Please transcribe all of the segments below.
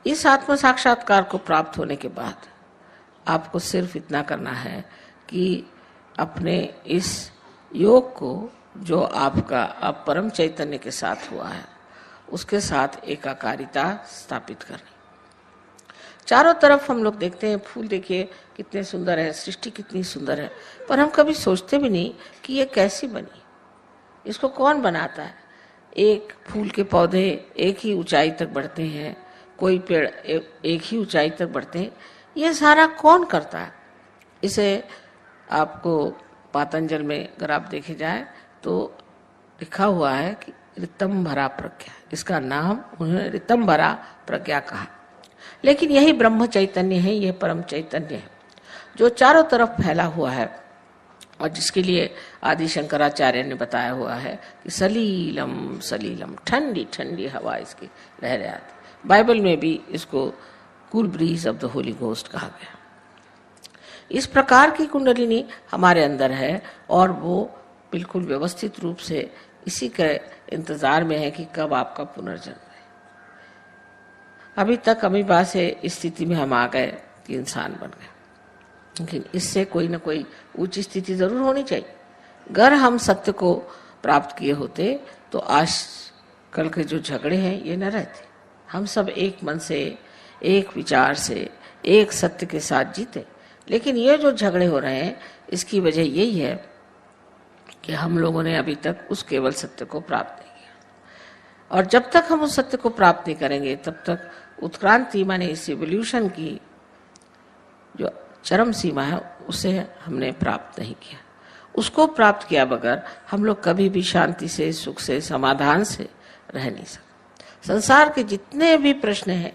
इस आत्म साक्षात्कार को प्राप्त होने के बाद आपको सिर्फ इतना करना है कि अपने इस योग को जो आपका अब परम चैतन्य के साथ हुआ है उसके साथ एकाकारिता स्थापित करनी। चारों तरफ हम लोग देखते हैं, फूल देखिए कितने सुंदर है, सृष्टि कितनी सुंदर है, पर हम कभी सोचते भी नहीं कि ये कैसी बनी, इसको कौन बनाता है। एक फूल के पौधे एक ही ऊंचाई तक बढ़ते हैं, कोई पेड़ एक ही ऊंचाई तक बढ़ते हैं, ये सारा कौन करता है। इसे आपको पातंजल में अगर आप देखे जाए तो लिखा हुआ है कि ऋतंभरा प्रज्ञा, इसका नाम उन्होंने ऋतंभरा प्रज्ञा कहा। लेकिन यही ब्रह्म चैतन्य है, यह परम चैतन्य है जो चारों तरफ फैला हुआ है और जिसके लिए आदि शंकराचार्य ने बताया हुआ है कि सलीलम सलीलम, ठंडी ठंडी हवा इसकी लहरें आती। बाइबल में भी इसको cool bridge of the Holi ghost कहा गया। इस प्रकार की कुंडलिनी हमारे अंदर है और वो बिल्कुल व्यवस्थित रूप से इसी के इंतजार में है कि कब आपका पुनर्जन्म है। अभी तक अमीबा से इस स्थिति में हम आ गए कि इंसान बन गए, लेकिन इससे कोई ना कोई ऊंची स्थिति जरूर होनी चाहिए। अगर हम सत्य को प्राप्त किए होते तो आज कल के जो झगड़े हैं ये न रहते। हम सब एक मन से, एक विचार से, एक सत्य के साथ जीते। लेकिन ये जो झगड़े हो रहे हैं इसकी वजह यही है कि हम लोगों ने अभी तक उस केवल सत्य को प्राप्त नहीं किया, और जब तक हम उस सत्य को प्राप्त नहीं करेंगे तब तक उत्क्रांति माने इस इवोल्यूशन की जो चरम सीमा है उसे हमने प्राप्त नहीं किया। उसको प्राप्त किया बगैर हम लोग कभी भी शांति से, सुख से, समाधान से रह नहीं सकते। संसार के जितने भी प्रश्न हैं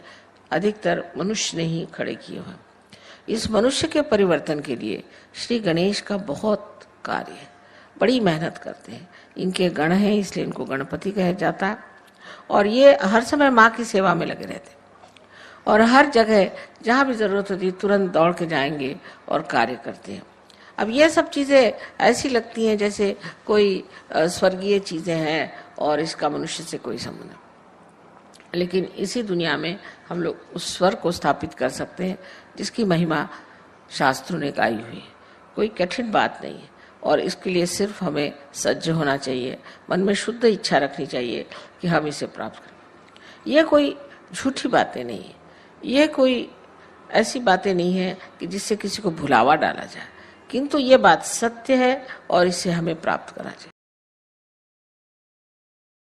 अधिकतर मनुष्य ने ही खड़े किए हुए। इस मनुष्य के परिवर्तन के लिए श्री गणेश का बहुत कार्य है, बड़ी मेहनत करते हैं। इनके गण हैं इसलिए इनको गणपति कहा जाता है, और ये हर समय माँ की सेवा में लगे रहते हैं और हर जगह जहाँ भी जरूरत होती है तुरंत दौड़ के जाएंगे और कार्य करते हैं। अब ये सब चीज़ें ऐसी लगती हैं जैसे कोई स्वर्गीय चीज़ें हैं और इसका मनुष्य से कोई संबंध नहीं, लेकिन इसी दुनिया में हम लोग उस स्वर को स्थापित कर सकते हैं जिसकी महिमा शास्त्रों ने गाई हुई है। कोई कठिन बात नहीं है और इसके लिए सिर्फ हमें सज्ज होना चाहिए, मन में शुद्ध इच्छा रखनी चाहिए कि हम इसे प्राप्त करें। ये कोई झूठी बातें नहीं है, ये कोई ऐसी बातें नहीं है कि जिससे किसी को भुलावा डाला जाए, किंतु ये बात सत्य है और इसे हमें प्राप्त करा जाए।